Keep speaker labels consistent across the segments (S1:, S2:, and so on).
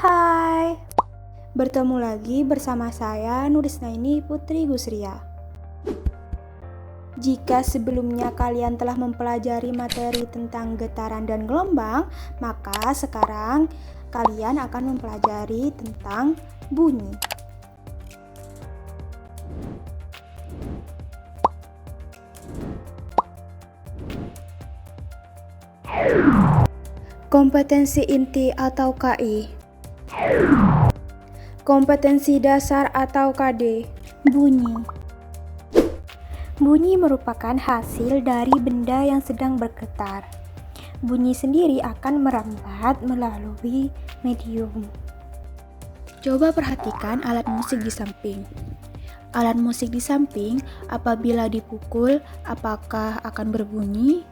S1: Hai, bertemu lagi bersama saya Nurisnaini Putri Gusria. Jika sebelumnya kalian telah mempelajari materi tentang getaran dan gelombang, maka sekarang kalian akan mempelajari tentang bunyi. Kompetensi inti atau KI. Kompetensi dasar atau KD. Bunyi. Bunyi merupakan hasil dari benda yang sedang bergetar. Bunyi sendiri akan merambat melalui medium. Coba perhatikan alat musik di samping. Alat musik di samping apabila dipukul, apakah akan berbunyi?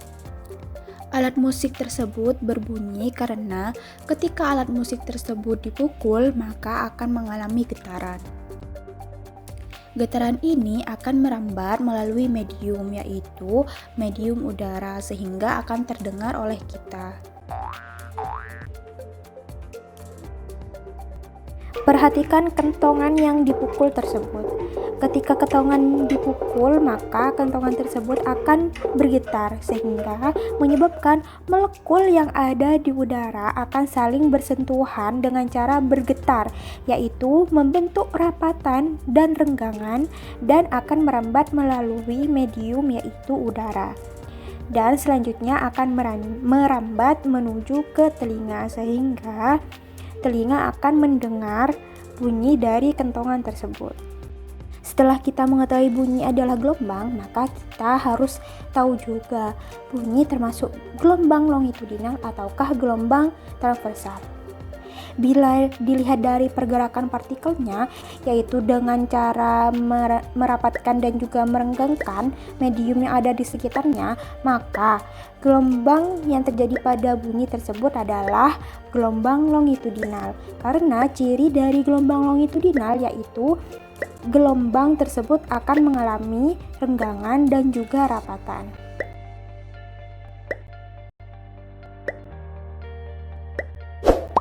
S1: Alat musik tersebut berbunyi karena ketika alat musik tersebut dipukul, maka akan mengalami getaran. Getaran ini akan merambat melalui medium, yaitu medium udara, sehingga akan terdengar oleh kita. Perhatikan kentongan yang dipukul tersebut. Ketika kentongan dipukul, maka kentongan tersebut akan bergetar sehingga menyebabkan molekul yang ada di udara akan saling bersentuhan dengan cara bergetar, yaitu membentuk rapatan dan renggangan dan akan merambat melalui medium yaitu udara. Dan selanjutnya akan merambat menuju ke telinga sehingga telinga akan mendengar bunyi dari kentongan tersebut. Setelah kita mengetahui bunyi adalah gelombang, maka kita harus tahu juga bunyi termasuk gelombang longitudinal ataukah gelombang transversal. Bila dilihat dari pergerakan partikelnya, yaitu dengan cara merapatkan dan juga merenggangkan medium yang ada di sekitarnya, maka gelombang yang terjadi pada bunyi tersebut adalah gelombang longitudinal. Karena ciri dari gelombang longitudinal yaitu gelombang tersebut akan mengalami renggangan dan juga rapatan.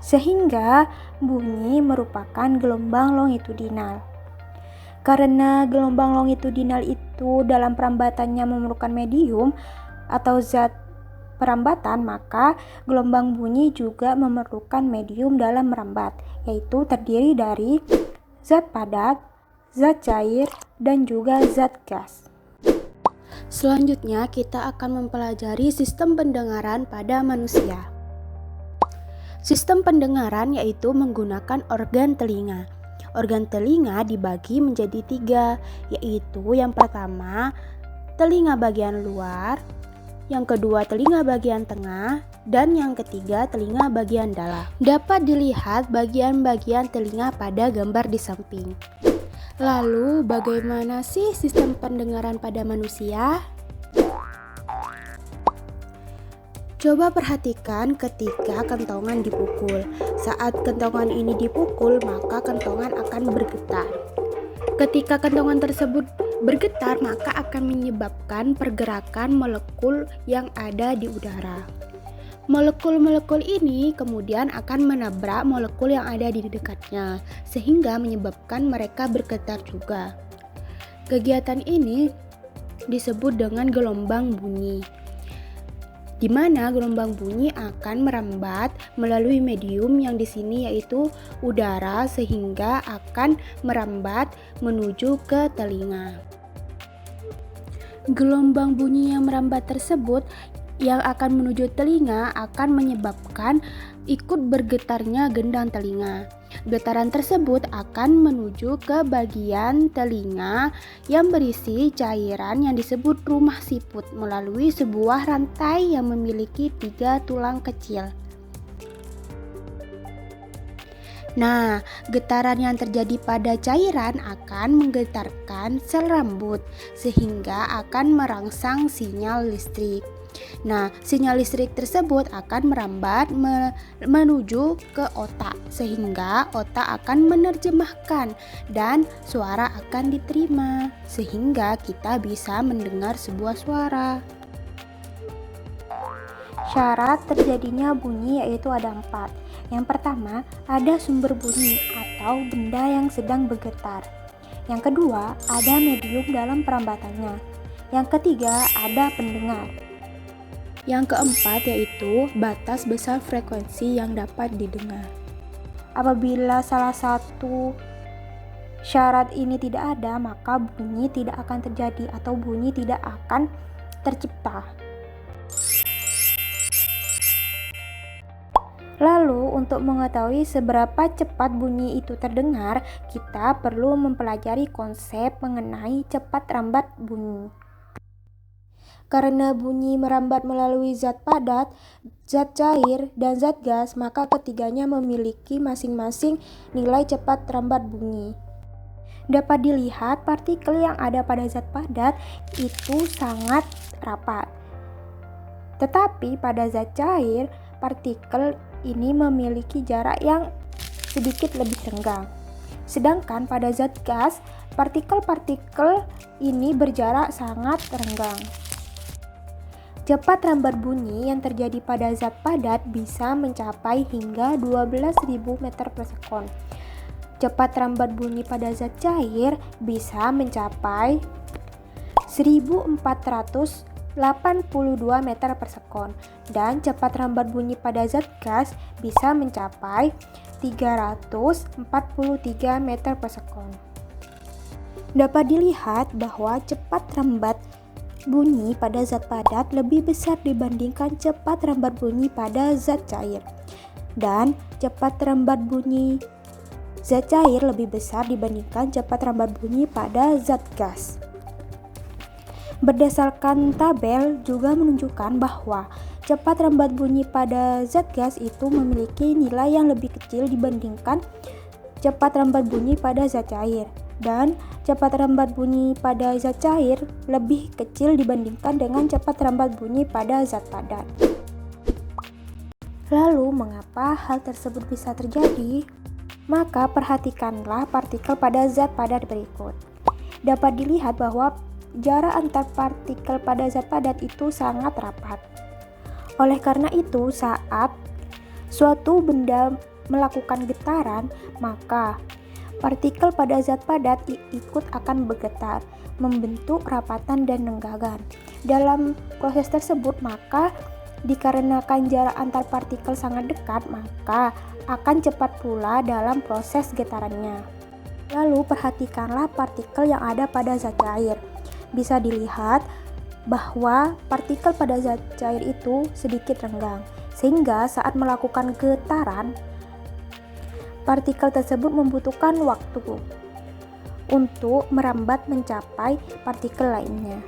S1: Sehingga bunyi merupakan gelombang longitudinal. Karena gelombang longitudinal itu dalam perambatannya memerlukan medium atau zat perambatan, maka gelombang bunyi juga memerlukan medium dalam merambat, yaitu terdiri dari zat padat, zat cair, dan juga zat gas. Selanjutnya kita akan mempelajari sistem pendengaran pada manusia. Sistem pendengaran yaitu menggunakan organ telinga. Organ telinga dibagi menjadi 3, yaitu yang pertama telinga bagian luar, yang kedua telinga bagian tengah, dan yang ketiga telinga bagian dalam. Dapat dilihat bagian-bagian telinga pada gambar di samping. Lalu bagaimana sih sistem pendengaran pada manusia? Coba perhatikan ketika kentongan dipukul. Saat kentongan ini dipukul, maka kentongan akan bergetar. Ketika kentongan tersebut bergetar, maka akan menyebabkan pergerakan molekul yang ada di udara. Molekul-molekul ini kemudian akan menabrak molekul yang ada di dekatnya, sehingga menyebabkan mereka bergetar juga. Kegiatan ini disebut dengan gelombang bunyi, di mana gelombang bunyi akan merambat melalui medium yang di sini yaitu udara sehingga akan merambat menuju ke telinga. Gelombang bunyi yang merambat tersebut yang akan menuju telinga akan menyebabkan ikut bergetarnya gendang telinga. Getaran tersebut akan menuju ke bagian telinga yang berisi cairan yang disebut rumah siput melalui sebuah rantai yang memiliki 3 tulang kecil. Nah, getaran yang terjadi pada cairan akan menggetarkan sel rambut sehingga akan merangsang sinyal listrik. Nah, sinyal listrik tersebut akan merambat menuju ke otak sehingga otak akan menerjemahkan dan suara akan diterima sehingga kita bisa mendengar sebuah suara. Syarat terjadinya bunyi yaitu ada 4, Yang pertama, ada sumber bunyi atau benda yang sedang bergetar. Yang kedua, ada medium dalam perambatannya. Yang ketiga, ada pendengar. Yang keempat yaitu batas besar frekuensi yang dapat didengar. Apabila salah satu syarat ini tidak ada, maka bunyi tidak akan terjadi atau bunyi tidak akan tercipta. Lalu, untuk mengetahui seberapa cepat bunyi itu terdengar, kita perlu mempelajari konsep mengenai cepat rambat bunyi. Karena bunyi merambat melalui zat padat, zat cair, dan zat gas, maka ketiganya memiliki masing-masing nilai cepat rambat bunyi. Dapat dilihat partikel yang ada pada zat padat itu sangat rapat. Tetapi pada zat cair, partikel ini memiliki jarak yang sedikit lebih renggang. Sedangkan pada zat gas, partikel-partikel ini berjarak sangat renggang. Cepat rambat bunyi yang terjadi pada zat padat bisa mencapai hingga 12.000 meter per sekon. Cepat rambat bunyi pada zat cair bisa mencapai 1.482 meter per sekon, dan cepat rambat bunyi pada zat gas bisa mencapai 343 meter per sekon. Dapat dilihat bahwa cepat rambat bunyi pada zat padat lebih besar dibandingkan cepat rambat bunyi pada zat cair, dan cepat rambat bunyi zat cair lebih besar dibandingkan cepat rambat bunyi pada zat gas. Berdasarkan tabel juga menunjukkan bahwa cepat rambat bunyi pada zat gas itu memiliki nilai yang lebih kecil dibandingkan cepat rambat bunyi pada zat cair, dan cepat rambat bunyi pada zat cair lebih kecil dibandingkan dengan cepat rambat bunyi pada zat padat. Lalu, mengapa hal tersebut bisa terjadi? Maka perhatikanlah partikel pada zat padat berikut. Dapat dilihat bahwa jarak antar partikel pada zat padat itu sangat rapat. Oleh karena itu, saat suatu benda melakukan getaran, maka partikel pada zat padat ikut akan bergetar, membentuk rapatan dan renggangan. Dalam proses tersebut, maka dikarenakan jarak antar partikel sangat dekat, maka akan cepat pula dalam proses getarannya. Lalu perhatikanlah partikel yang ada pada zat cair. Bisa dilihat bahwa partikel pada zat cair itu sedikit renggang, sehingga saat melakukan getaran, partikel tersebut membutuhkan waktu untuk merambat mencapai partikel lainnya.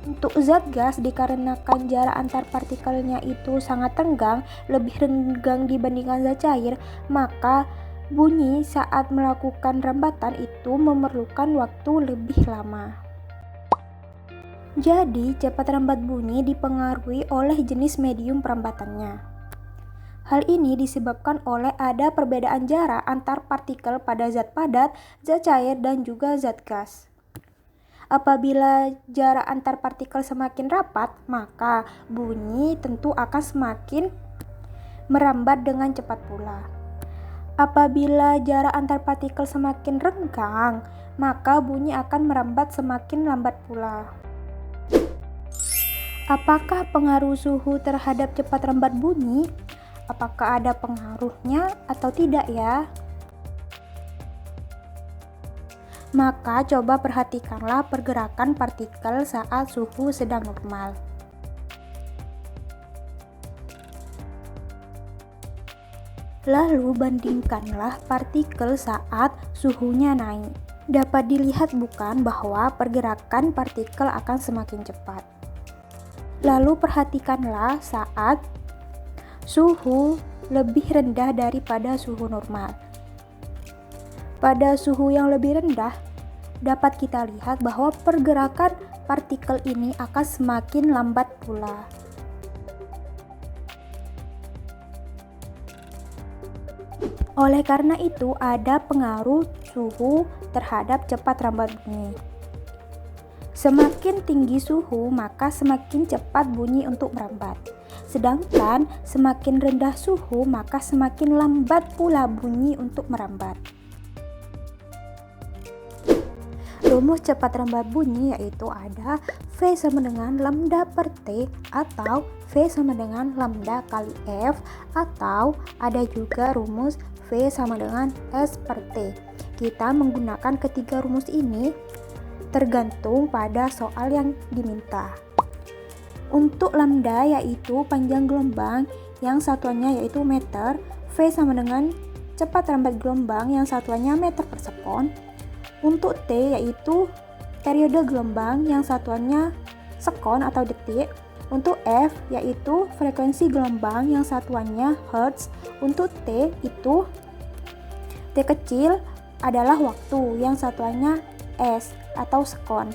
S1: Untuk zat gas, dikarenakan jarak antar partikelnya itu sangat renggang, lebih renggang dibandingkan zat cair, maka bunyi saat melakukan rambatan itu memerlukan waktu lebih lama. Jadi, cepat rambat bunyi dipengaruhi oleh jenis medium perambatannya. Hal ini disebabkan oleh ada perbedaan jarak antar partikel pada zat padat, zat cair, dan juga zat gas. Apabila jarak antar partikel semakin rapat, maka bunyi tentu akan semakin merambat dengan cepat pula. Apabila jarak antar partikel semakin renggang, maka bunyi akan merambat semakin lambat pula. Apakah pengaruh suhu terhadap cepat rambat bunyi? Apakah ada pengaruhnya atau tidak ya? Maka coba perhatikanlah pergerakan partikel saat suhu sedang normal. Lalu bandingkanlah partikel saat suhunya naik. Dapat dilihat bukan bahwa pergerakan partikel akan semakin cepat. Lalu perhatikanlah saat suhu lebih rendah daripada suhu normal. Pada suhu yang lebih rendah, dapat kita lihat bahwa pergerakan partikel ini akan semakin lambat pula. Oleh karena itu, ada pengaruh suhu terhadap cepat rambat bunyi. Semakin tinggi suhu, maka semakin cepat bunyi untuk merambat. Sedangkan semakin rendah suhu maka semakin lambat pula bunyi untuk merambat. Rumus cepat rambat bunyi yaitu ada V sama dengan lambda per T atau V sama dengan lambda kali F, atau ada juga rumus V sama dengan S per T. Kita menggunakan ketiga rumus ini tergantung pada soal yang diminta. Untuk lambda yaitu panjang gelombang yang satuannya yaitu meter, V sama dengan cepat rambat gelombang yang satuannya meter per sekon. Untuk T yaitu periode gelombang yang satuannya sekon atau detik. Untuk F yaitu frekuensi gelombang yang satuannya hertz. Untuk T itu T kecil adalah waktu yang satuannya S atau sekon.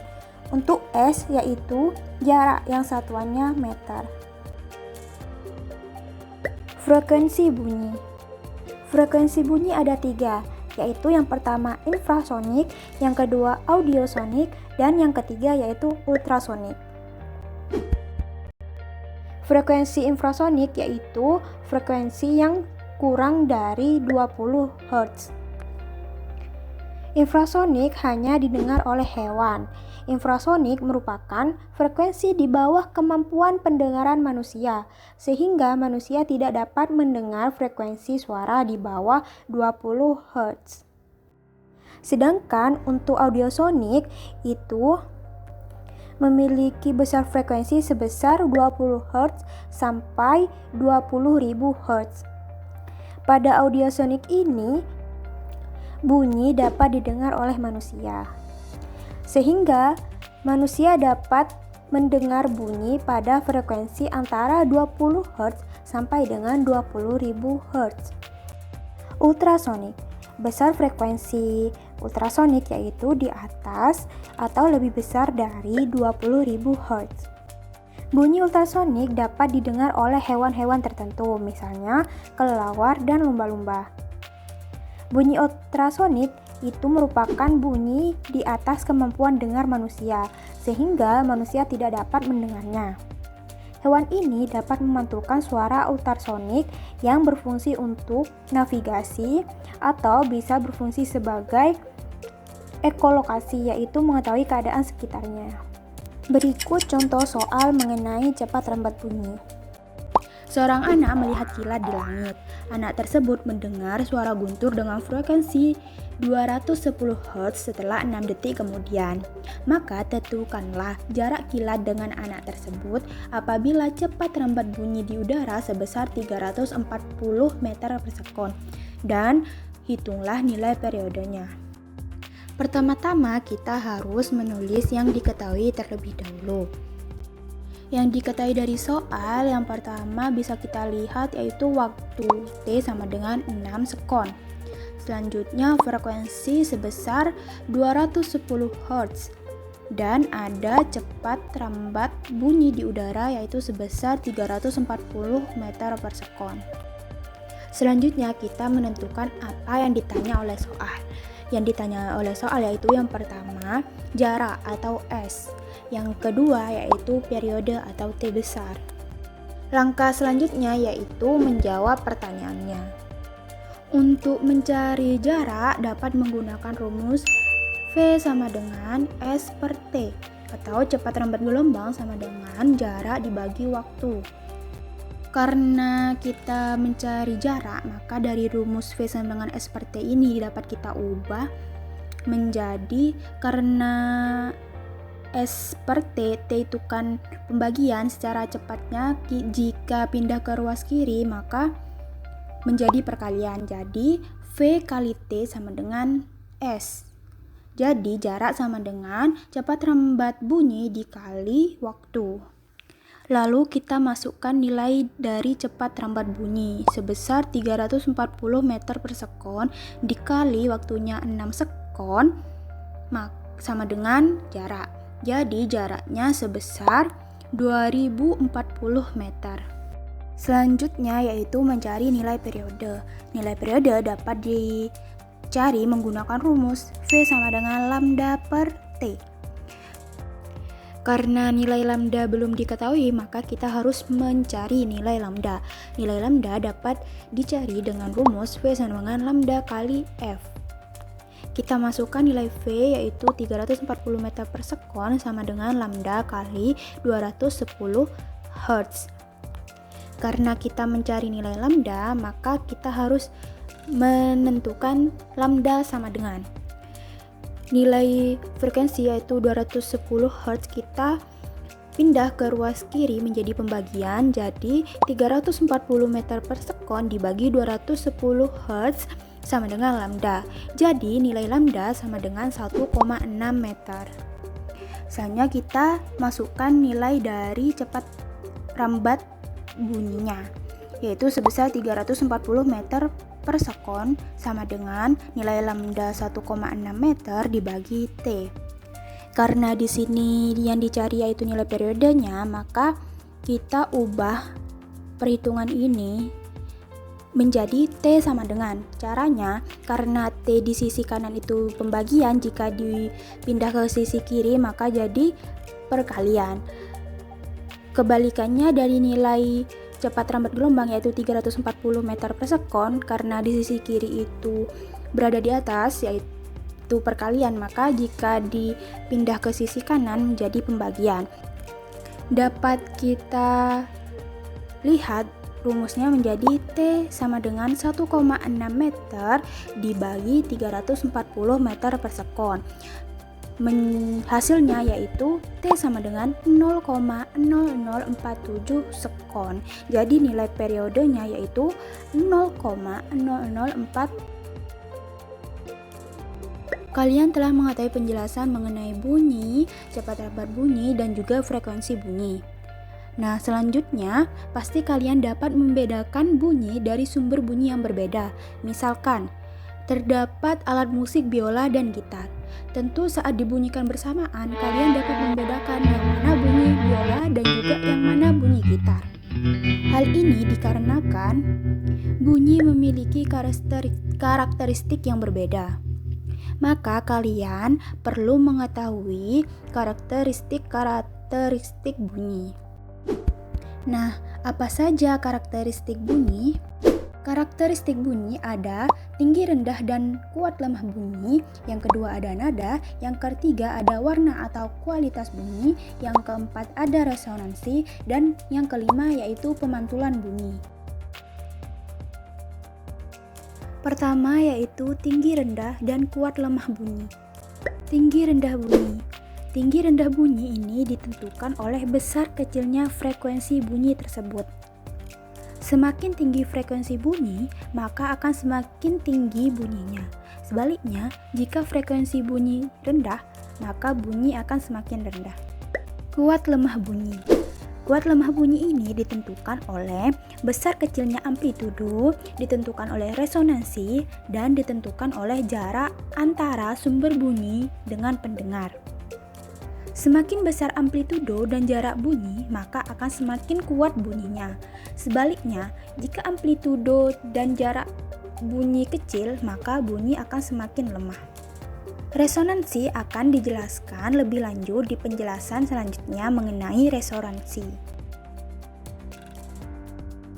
S1: Untuk S yaitu jarak yang satuannya meter. Frekuensi bunyi. Frekuensi bunyi ada 3, yaitu yang pertama infrasonik, yang kedua audiosonik, dan yang ketiga yaitu ultrasonik. Frekuensi infrasonik yaitu frekuensi yang kurang dari 20 Hz. Infrasonik hanya didengar oleh hewan. Infrasonik merupakan frekuensi di bawah kemampuan pendengaran manusia, sehingga manusia tidak dapat mendengar frekuensi suara di bawah 20 Hz. Sedangkan untuk audiosonik itu memiliki besar frekuensi sebesar 20 Hz sampai 20.000 Hz. Pada audiosonik ini, bunyi dapat didengar oleh manusia, sehingga manusia dapat mendengar bunyi pada frekuensi antara 20 Hz sampai dengan 20.000 Hz. Ultrasonik. Besar frekuensi ultrasonik yaitu di atas atau lebih besar dari 20.000 Hz. Bunyi ultrasonik dapat didengar oleh hewan-hewan tertentu, misalnya kelelawar dan lumba-lumba. Bunyi ultrasonik itu merupakan bunyi di atas kemampuan dengar manusia, sehingga manusia tidak dapat mendengarnya. Hewan ini dapat memantulkan suara ultrasonik yang berfungsi untuk navigasi atau bisa berfungsi sebagai ekolokasi, yaitu mengetahui keadaan sekitarnya. Berikut contoh soal mengenai cepat rambat bunyi. Seorang anak melihat kilat di langit. Anak tersebut mendengar suara guntur dengan frekuensi 210 Hz setelah 6 detik kemudian. Maka tentukanlah jarak kilat dengan anak tersebut apabila cepat rambat bunyi di udara sebesar 340 meter per sekon, dan hitunglah nilai periodenya. Pertama-tama kita harus menulis yang diketahui terlebih dahulu. Yang diketahui dari soal yang pertama bisa kita lihat yaitu waktu T sama dengan 6 sekon. Selanjutnya frekuensi sebesar 210 Hz dan ada cepat rambat bunyi di udara yaitu sebesar 340 meter per sekon. Selanjutnya kita menentukan apa yang ditanya oleh soal. Yang ditanya oleh soal yaitu yang pertama jarak atau S, yang kedua yaitu periode atau T besar. Langkah selanjutnya yaitu menjawab pertanyaannya. Untuk mencari jarak dapat menggunakan rumus V sama dengan S per T atau cepat rambat gelombang sama dengan jarak dibagi waktu. Karena kita mencari jarak, maka dari rumus V sama dengan S per T ini dapat kita ubah menjadi, karena S per T, T itu kan pembagian secara cepatnya jika pindah ke ruas kiri maka menjadi perkalian. Jadi V kali T sama dengan S. Jadi jarak sama dengan cepat rambat bunyi dikali waktu. Lalu kita masukkan nilai dari cepat rambat bunyi sebesar 340 meter per sekon dikali waktunya 6 sekon sama dengan jarak. Jadi jaraknya sebesar 2040 meter. Selanjutnya yaitu mencari nilai periode. Nilai periode dapat dicari menggunakan rumus V sama dengan lambda per T. Karena nilai lambda belum diketahui, maka kita harus mencari nilai lambda. Nilai lambda dapat dicari dengan rumus V sama dengan lambda kali F. Kita masukkan nilai V yaitu 340 meter per sekon sama dengan lambda kali 210 Hz. Karena kita mencari nilai lambda, maka kita harus menentukan lambda sama dengan nilai frekuensi yaitu 210 Hz. Kita pindah ke ruas kiri menjadi pembagian, jadi 340 meter per sekon dibagi 210 Hz sama dengan lambda. Jadi nilai lambda sama dengan 1,6 meter. Selanjutnya kita masukkan nilai dari cepat rambat bunyinya, yaitu sebesar 340 meter per sekon sama dengan nilai lambda 1,6 meter dibagi T. Karena di sini yang dicari yaitu nilai periodenya, maka kita ubah perhitungan ini menjadi T sama dengan. Caranya, karena T di sisi kanan itu pembagian, jika dipindah ke sisi kiri maka jadi perkalian. Kebalikannya dari nilai cepat rambat gelombang yaitu 340 meter per sekon, karena di sisi kiri itu berada di atas yaitu perkalian, maka jika dipindah ke sisi kanan menjadi pembagian. Dapat kita lihat rumusnya menjadi T sama dengan 1,6 meter dibagi 340 meter per sekon. Hasilnya yaitu T sama dengan 0,0047 sekon. Jadi nilai periodenya yaitu 0,004. Kalian telah mengetahui penjelasan mengenai bunyi, cepat rambat bunyi, dan juga frekuensi bunyi. Nah, selanjutnya pasti kalian dapat membedakan bunyi dari sumber bunyi yang berbeda. Misalkan, terdapat alat musik biola dan gitar. Tentu saat dibunyikan bersamaan, kalian dapat membedakan yang mana bunyi biola dan juga yang mana bunyi gitar. Hal ini dikarenakan bunyi memiliki karakteristik yang berbeda. Maka kalian perlu mengetahui karakteristik bunyi. Nah, apa saja karakteristik bunyi? Karakteristik bunyi ada tinggi, rendah, dan kuat lemah bunyi. Yang kedua ada nada. Yang ketiga ada warna atau kualitas bunyi. Yang keempat ada resonansi. Dan yang kelima yaitu pemantulan bunyi. Pertama yaitu tinggi, rendah, dan kuat lemah bunyi. Tinggi, rendah bunyi. Tinggi rendah bunyi ini ditentukan oleh besar kecilnya frekuensi bunyi tersebut. Semakin tinggi frekuensi bunyi, maka akan semakin tinggi bunyinya. Sebaliknya, jika frekuensi bunyi rendah, maka bunyi akan semakin rendah. Kuat lemah bunyi. Kuat lemah bunyi ini ditentukan oleh besar kecilnya amplitudo, ditentukan oleh resonansi, dan ditentukan oleh jarak antara sumber bunyi dengan pendengar. Semakin besar amplitudo dan jarak bunyi, maka akan semakin kuat bunyinya. Sebaliknya, jika amplitudo dan jarak bunyi kecil, maka bunyi akan semakin lemah. Resonansi akan dijelaskan lebih lanjut di penjelasan selanjutnya mengenai resonansi.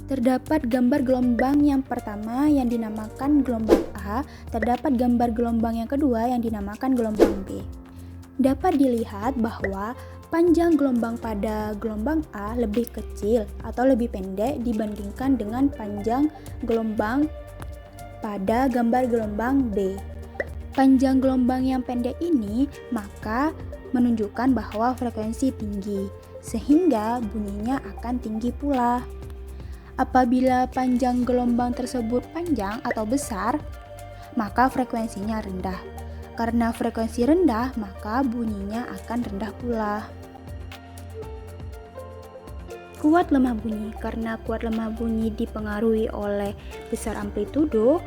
S1: Terdapat gambar gelombang yang pertama yang dinamakan gelombang A, terdapat gambar gelombang yang kedua yang dinamakan gelombang B. Dapat dilihat bahwa panjang gelombang pada gelombang A lebih kecil atau lebih pendek dibandingkan dengan panjang gelombang pada gambar gelombang B. Panjang gelombang yang pendek ini maka menunjukkan bahwa frekuensi tinggi, sehingga bunyinya akan tinggi pula. Apabila panjang gelombang tersebut panjang atau besar, maka frekuensinya rendah. Karena frekuensi rendah, maka bunyinya akan rendah pula. Kuat lemah bunyi. Karena kuat lemah bunyi dipengaruhi oleh besar amplitudo,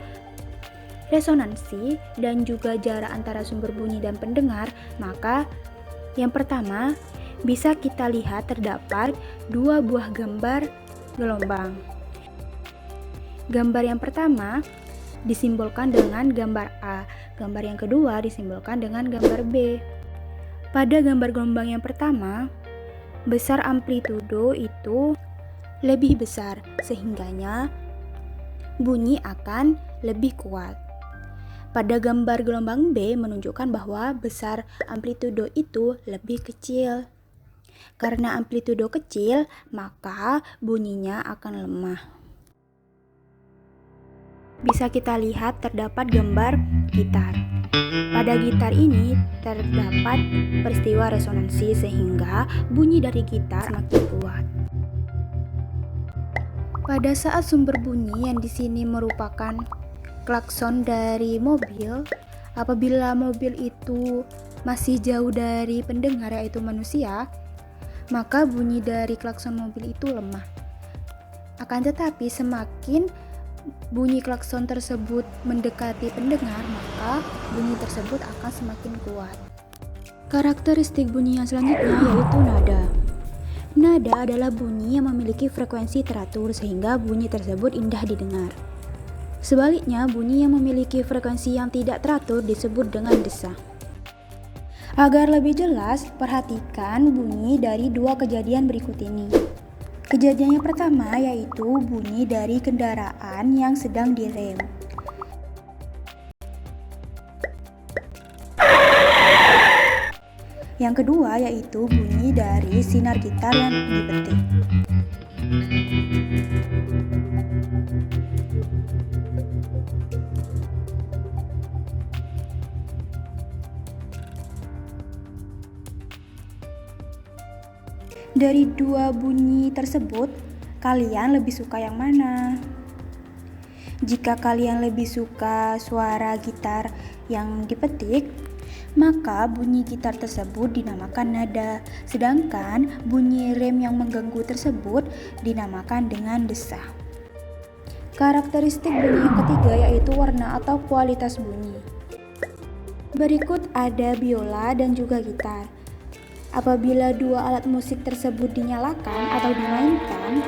S1: resonansi, dan juga jarak antara sumber bunyi dan pendengar, maka yang pertama bisa kita lihat terdapat dua buah gambar gelombang. Gambar yang pertama disimbolkan dengan gambar A, gambar yang kedua disimbolkan dengan gambar B. Pada gambar gelombang yang pertama, besar amplitudo itu lebih besar, sehingganya bunyi akan lebih kuat. Pada gambar gelombang B menunjukkan bahwa besar amplitudo itu lebih kecil. Karena amplitudo kecil, maka bunyinya akan lemah. Bisa kita lihat terdapat gambar gitar. Pada gitar ini terdapat peristiwa resonansi sehingga bunyi dari gitar semakin kuat. Pada saat sumber bunyi yang di sini merupakan klakson dari mobil, apabila mobil itu masih jauh dari pendengar yaitu manusia, maka bunyi dari klakson mobil itu lemah. Akan tetapi semakin bunyi klakson tersebut mendekati pendengar, maka bunyi tersebut akan semakin kuat. Karakteristik bunyi yang selanjutnya yaitu nada. Nada adalah bunyi yang memiliki frekuensi teratur sehingga bunyi tersebut indah didengar. Sebaliknya, bunyi yang memiliki frekuensi yang tidak teratur disebut dengan desa. Agar lebih jelas, perhatikan bunyi dari dua kejadian berikut ini. Kejadian yang pertama yaitu bunyi dari kendaraan yang sedang direm. Yang kedua yaitu bunyi dari sinar gitar yang dipetik. Dari dua bunyi tersebut, kalian lebih suka yang mana? Jika kalian lebih suka suara gitar yang dipetik, maka bunyi gitar tersebut dinamakan nada, sedangkan bunyi rem yang mengganggu tersebut dinamakan dengan desa. Karakteristik bunyi yang ketiga yaitu warna atau kualitas bunyi. Berikut ada biola dan juga gitar. Apabila dua alat musik tersebut dinyalakan atau dimainkan,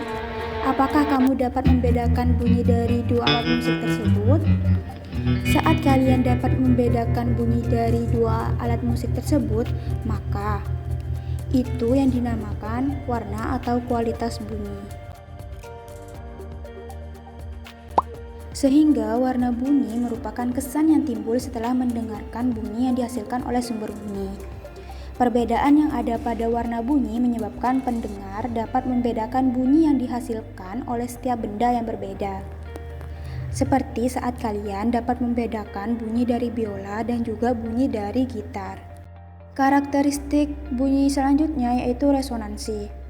S1: apakah kamu dapat membedakan bunyi dari dua alat musik tersebut? Saat kalian dapat membedakan bunyi dari dua alat musik tersebut, maka itu yang dinamakan warna atau kualitas bunyi. Sehingga warna bunyi merupakan kesan yang timbul setelah mendengarkan bunyi yang dihasilkan oleh sumber bunyi. Perbedaan yang ada pada warna bunyi menyebabkan pendengar dapat membedakan bunyi yang dihasilkan oleh setiap benda yang berbeda. Seperti saat kalian dapat membedakan bunyi dari biola dan juga bunyi dari gitar. Karakteristik bunyi selanjutnya yaitu resonansi.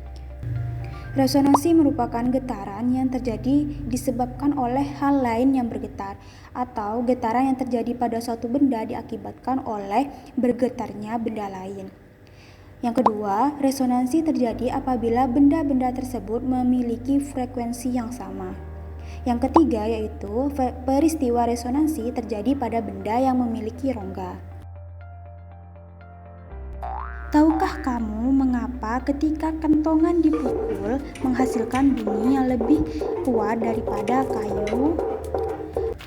S1: Resonansi merupakan getaran yang terjadi disebabkan oleh hal lain yang bergetar, atau getaran yang terjadi pada suatu benda diakibatkan oleh bergetarnya benda lain. Yang kedua, resonansi terjadi apabila benda-benda tersebut memiliki frekuensi yang sama. Yang ketiga yaitu peristiwa resonansi terjadi pada benda yang memiliki rongga. Tahukah kamu mengapa ketika kentongan dipukul menghasilkan bunyi yang lebih kuat daripada kayu?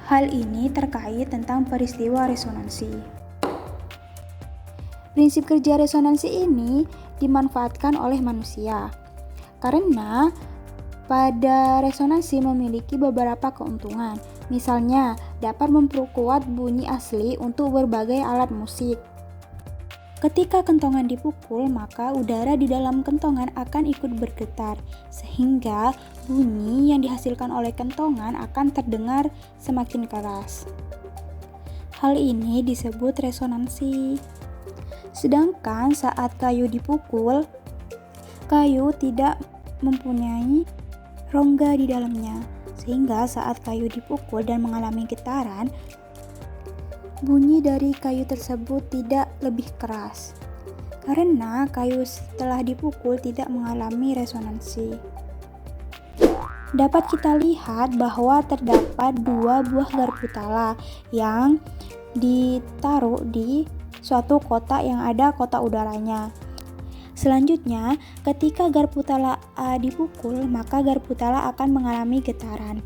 S1: Hal ini terkait tentang peristiwa resonansi. Prinsip kerja resonansi ini dimanfaatkan oleh manusia karena pada resonansi memiliki beberapa keuntungan. Misalnya, dapat memperkuat bunyi asli untuk berbagai alat musik. Ketika kentongan dipukul, maka udara di dalam kentongan akan ikut bergetar, sehingga bunyi yang dihasilkan oleh kentongan akan terdengar semakin keras. Hal ini disebut resonansi. Sedangkan saat kayu dipukul, kayu tidak mempunyai rongga di dalamnya, sehingga saat kayu dipukul dan mengalami getaran, bunyi dari kayu tersebut tidak lebih keras, karena kayu setelah dipukul tidak mengalami resonansi. Dapat kita lihat bahwa terdapat dua buah garpu tala yang ditaruh di suatu kotak yang ada kotak udaranya. Selanjutnya, ketika garpu tala A dipukul, maka garpu tala akan mengalami getaran.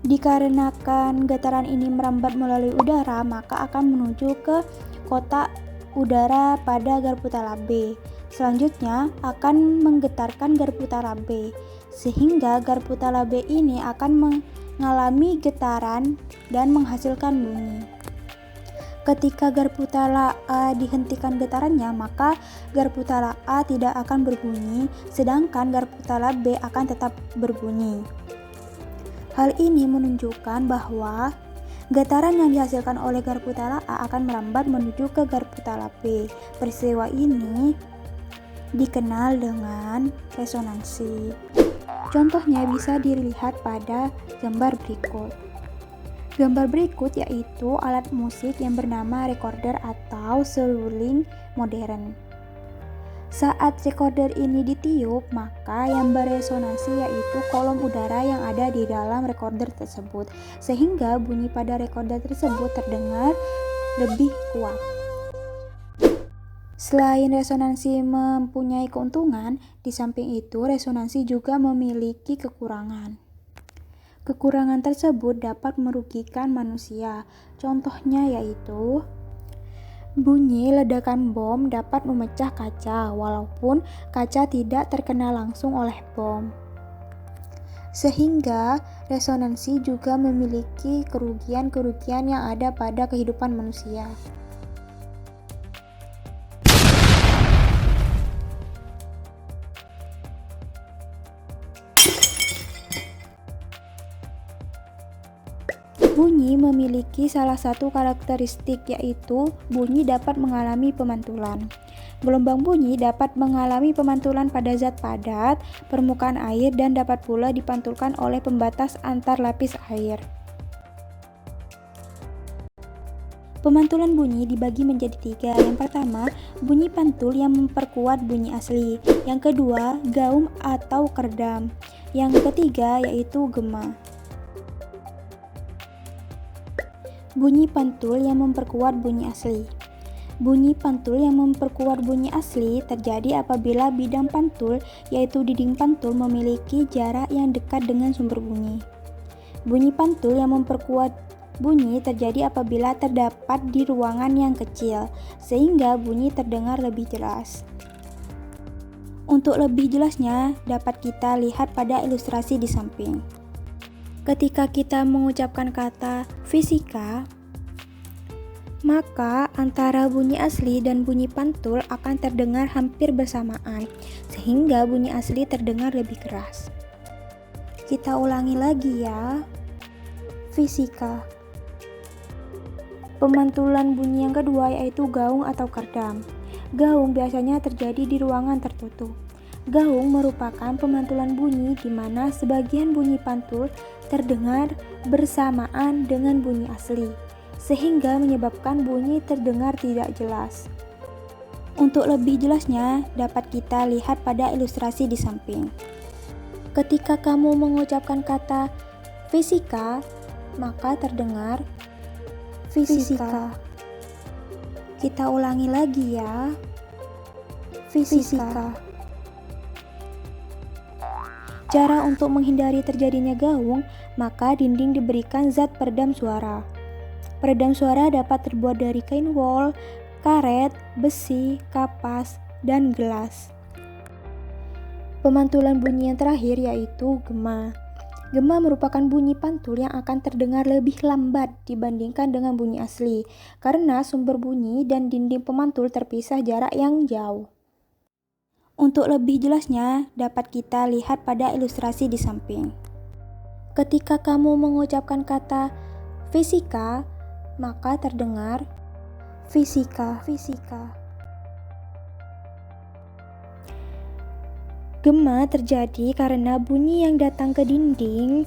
S1: Dikarenakan getaran ini merambat melalui udara, maka akan menuju ke kotak udara pada garpu tala B. Selanjutnya akan menggetarkan garpu tala B, sehingga garpu tala B ini akan mengalami getaran dan menghasilkan bunyi. Ketika garpu tala A dihentikan getarannya, maka garpu tala A tidak akan berbunyi, sedangkan garpu tala B akan tetap berbunyi. Hal ini menunjukkan bahwa getaran yang dihasilkan oleh garpu tala A akan merambat menuju ke garpu tala B. Peristiwa ini dikenal dengan resonansi. Contohnya bisa dilihat pada gambar berikut. Gambar berikut yaitu alat musik yang bernama recorder atau seruling modern. Saat recorder ini ditiup, maka yang beresonansi yaitu kolom udara yang ada di dalam recorder tersebut, sehingga bunyi pada recorder tersebut terdengar lebih kuat. Selain resonansi mempunyai keuntungan, di samping itu resonansi juga memiliki kekurangan. Kekurangan tersebut dapat merugikan manusia. Contohnya yaitu bunyi ledakan bom dapat memecah kaca walaupun kaca tidak terkena langsung oleh bom. Sehingga resonansi juga memiliki kerugian-kerugian yang ada pada kehidupan manusia. Bunyi memiliki salah satu karakteristik yaitu bunyi dapat mengalami pemantulan. Gelombang bunyi dapat mengalami pemantulan pada zat padat, permukaan air, dan dapat pula dipantulkan oleh pembatas antar lapis air. Pemantulan bunyi dibagi menjadi 3. Yang pertama, bunyi pantul yang memperkuat bunyi asli. Yang kedua, gaung atau keredam. Yang ketiga yaitu gema. Bunyi pantul yang memperkuat bunyi asli. Bunyi pantul yang memperkuat bunyi asli terjadi apabila bidang pantul, yaitu dinding pantul, memiliki jarak yang dekat dengan sumber bunyi. Bunyi pantul yang memperkuat bunyi terjadi apabila terdapat di ruangan yang kecil, sehingga bunyi terdengar lebih jelas. Untuk lebih jelasnya, dapat kita lihat pada ilustrasi di samping. Ketika kita mengucapkan kata fisika, maka antara bunyi asli dan bunyi pantul akan terdengar hampir bersamaan, sehingga bunyi asli terdengar lebih keras. Kita ulangi lagi ya. Fisika. Pemantulan bunyi yang kedua yaitu gaung atau keredam. Gaung biasanya terjadi di ruangan tertutup. Gaung merupakan pemantulan bunyi di mana sebagian bunyi pantul terdengar bersamaan dengan bunyi asli, sehingga menyebabkan bunyi terdengar tidak jelas. Untuk lebih jelasnya, dapat kita lihat pada ilustrasi di samping. Ketika kamu mengucapkan kata fisika, maka terdengar fisika. Kita ulangi lagi ya. Fisika. Cara untuk menghindari terjadinya gaung, maka dinding diberikan zat peredam suara. Peredam suara dapat terbuat dari kain wol, karet, besi, kapas, dan gelas. Pemantulan bunyi yang terakhir yaitu gema. Gema merupakan bunyi pantul yang akan terdengar lebih lambat dibandingkan dengan bunyi asli, karena sumber bunyi dan dinding pemantul terpisah jarak yang jauh. Untuk lebih jelasnya, dapat kita lihat pada ilustrasi di samping. Ketika kamu mengucapkan kata fisika, maka terdengar fisika. Gema terjadi karena bunyi yang datang ke dinding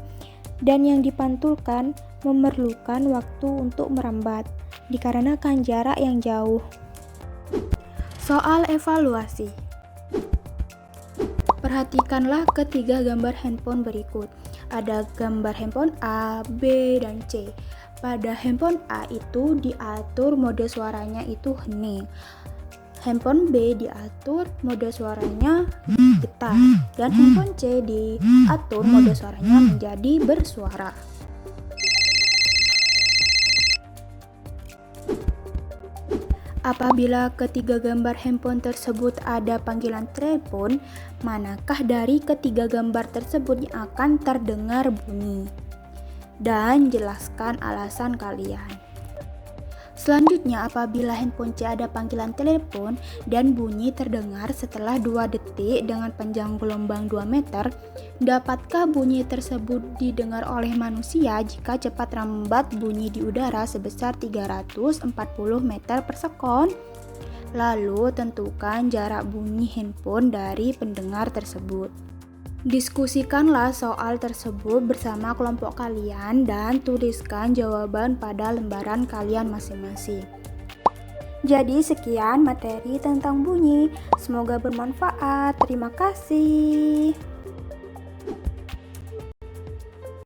S1: dan yang dipantulkan memerlukan waktu untuk merambat, dikarenakan jarak yang jauh. Soal evaluasi. Perhatikanlah ketiga gambar handphone berikut. Ada gambar handphone A, B, dan C. Pada handphone A itu diatur mode suaranya itu hening. Handphone B diatur mode suaranya getar. Dan handphone C diatur mode suaranya menjadi bersuara. Apabila ketiga gambar handphone tersebut ada panggilan telepon, manakah dari ketiga gambar tersebut yang akan terdengar bunyi? Dan jelaskan alasan kalian. Selanjutnya, apabila handphone C ada panggilan telepon dan bunyi terdengar setelah 2 detik dengan panjang gelombang 2 meter, dapatkah bunyi tersebut didengar oleh manusia jika cepat rambat bunyi di udara sebesar 340 meter per sekon? Lalu, tentukan jarak bunyi handphone dari pendengar tersebut. Diskusikanlah soal tersebut bersama kelompok kalian dan tuliskan jawaban pada lembaran kalian masing-masing. Jadi sekian materi tentang bunyi. Semoga bermanfaat. Terima kasih.